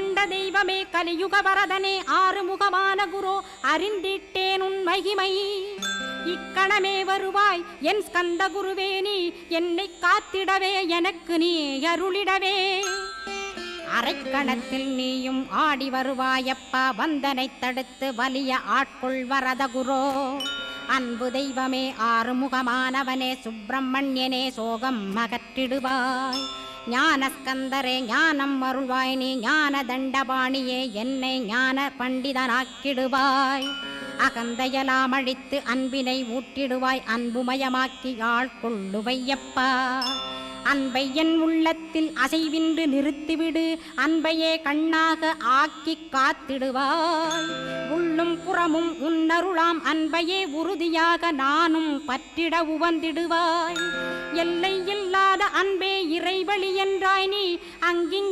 கண்ட தெய்வமே கலியுக வரதனே ஆறுமுகமான குரு அறிந்திட்டேன் உன் மகிமை இக்கணமே வருவாய் என் ஸ்கந்த குருவேணி என்னை காத்திடவே எனக்கு நீ அருளிடவே அரைக்கணத்தில் நீயும் ஆடி வருவாயப்பா வந்தனை தடுத்து வலிய ஆட்கொள் வரத குரோ அன்பு தெய்வமே ஆறுமுகமானவனே சுப்பிரமணியனே சோகம் அகற்றிடுவாய் ஞானஸ்கந்தரே ஞானம் அருள்வாய் நீ ஞான தண்டபாணியே என்னை ஞான பண்டிதனாக்கிடுவாய் அகந்தையலாம் அழித்து அன்பினை ஊட்டிடுவாய் அன்புமயமாக்கி ஆட்கொள்ளுவையப்பா அன்பை என் உள்ளத்தில் அசைவின்றி நிறுத்திவிடு அன்பையே கண்ணாக ஆக்கி காத்திடுவாய் உள்ளும் புறமும் உன்னருளாம் அன்பையே உறுதியாக நானும் பற்றிட உவந்திடுவாய் எல்லை இல்லாத அன்பே இறைவழி என்றாய் நீ அங்கிங்